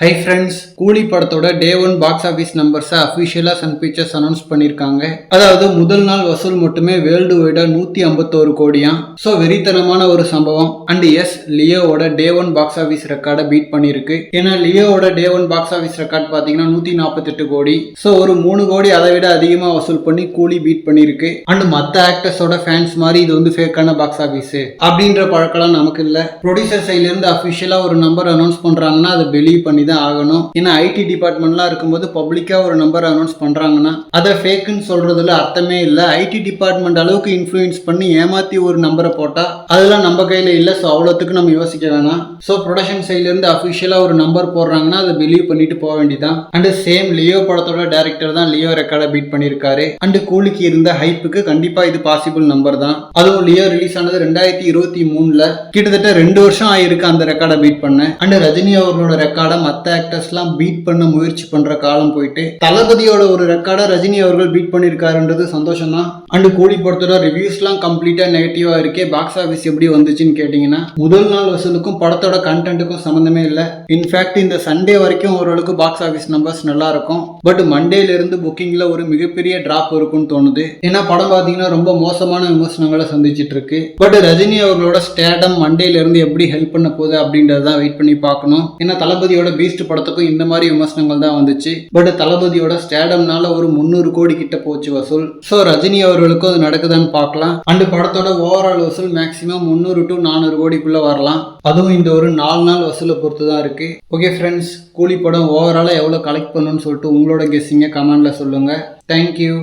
Hi friends, கூலி படத்தோட டே 1 box office நம்பர்ஸை அஃபிஷியலாக சன் பிக்சர்ஸ் அனௌன்ஸ் பண்ணியிருக்காங்க. அதாவது முதல் நாள் வசூல் மட்டுமே வேர்ல்டு வைடா 151 கோடியாம். ஸோ வெறித்தனமான ஒரு சம்பவம். அண்ட் எஸ், லியோவோட டே 1 பாக்ஸ் ஆஃபீஸ் ரெக்கார்டை பீட் பண்ணியிருக்கு. ஏன்னா லியோவோட டே 1 பாக்ஸ் ஆஃபீஸ் ரெக்கார்ட் பார்த்தீங்கன்னா 148 கோடி. ஸோ ஒரு 3 கோடி அதை விட அதிகமாக வசூல் பண்ணி கூலி பீட் பண்ணியிருக்கு. அண்ட் மற்ற ஆக்டர்ஸோட ஃபேன்ஸ் மாதிரி இது வந்து ஃபேக்கான பாக்ஸ் ஆஃபீஸ் அப்படின்ற பழக்கலாம் நமக்கு இல்லை. ப்ரொடியூசர் சைட்லேருந்து அஃபிஷியலாக ஒரு நம்பர் அனௌன்ஸ் பண்ணுறாங்கன்னா அதை பிலீவ் பண்ணி தான் ஆகணும். ஏன்னா ஐடி டிபார்ட்மெண்ட்லாம் இருக்கும்போது பப்ளிக்கா ஒரு நம்பர் அனௌன்ஸ் பண்றாங்கன்னா அதை ஃபேக்குன்னு சொல்றதுல அர்த்தமே இல்லை. ஐடி டிபார்ட்மெண்ட் அளவுக்கு இன்ஃப்ளூயன்ஸ் பண்ணி ஏமாத்தி ஒரு நம்பரை போட்டா அதெல்லாம் நம்ம கையில இல்லை. ஸோ அவ்வளோத்துக்கு நம்ம யோசிக்க வேணாம். ஸோ ப்ரொடக்ஷன் சைட்ல இருந்து அஃபிஷியலா ஒரு நம்பர் போடுறாங்கன்னா அதை பிலீவ் பண்ணிட்டு போக வேண்டியதான். அண்ட் சேம் லியோ படத்தோட டைரக்டர் தான் லியோ ரெக்கார்டை பீட் பண்ணியிருக்காரு. அண்ட் கூலிக்கு இருந்த ஹைப்புக்கு கண்டிப்பா இது பாசிபிள் நம்பர் தான். அதுவும் லியோ ரிலீஸ் ஆனது 2023ல கிட்டத்தட்ட 2 வருஷம் ஆயிருக்கு அந்த ரெக்கார்டை பீட் பண்ண. அண்ட் ரஜினி அவர்களோட ரெக்கார்டை மற்ற ஆக்டர்ஸ்லாம் பீட் பண்ண முயற்சி பண்ற காலம் போயிட்டு தளபதியோட ஒரு ரெக்கார்டை ரஜினி அவர்கள் பீட் பண்ணிருக்காருன்றது சந்தோஷம் தான். அண்ட் கூலி படத்தோட ரிவ்யூஸ்லாம் கம்ப்ளீட்டா நெகட்டிவா இருக்கே. பாக்ஸ் ஆஃபீஸ் எப்படி வந்துச்சுன்னு கேட்டீங்கன்னா முதல் நாள் வசூலுக்கும் படத்தோட கண்டென்ட்டுக்கும் சம்பந்தமே இல்லை. இன்ஃபேக்ட் இந்த சண்டே வரைக்கும் ஓரளவுக்கு பாக்ஸ் ஆஃபீஸ் நம்பர்ஸ் நல்லா இருக்கும். பட் மண்டேல இருந்து புக்கிங்ல ஒரு மிகப்பெரிய டிராப் இருக்கும்னு தோணுது. ஏன்னா படம் பார்த்தீங்கன்னா ரொம்ப மோசமான விமர்சனங்களை சந்திச்சிட்டு இருக்கு. பட் ரஜினி அவர்களோட ஸ்டேடம் மண்டேல இருந்து எப்படி ஹெல்ப் பண்ண போகுது அப்படின்றதான் வெயிட் பண்ணி பார்க்கணும். ஏன்னா தளபதியோட பீஸ்ட் படத்துக்கும் இந்த மாதிரி விமர்சனங்கள் தான் வந்துச்சு. பட் தளபதியோட ஸ்டேடம்னால ஒரு 300 கோடி கிட்ட போச்சு வசூல். ஸோ ரஜினி அவர்களுக்கும் அது நடக்குதான்னு பார்க்கலாம். அண்ட் படத்தோட ஓவரால் வசூல் மேக்ஸிமம் 300 to 400 கோடிக்குள்ள வரலாம். அதுவும் இந்த ஒரு 4 நாள் வசூலை பொறுத்து தான் இருக்கு. ஓகே ஃப்ரெண்ட்ஸ், கூலி படம் ஓவராலாக எவ்வளோ கலெக்ட் பண்ணணும்னு சொல்லிட்டு உங்களோட கெஸ்ஸிங்கை கமெண்ட்ல சொல்லுங்க. தேங்க்யூ.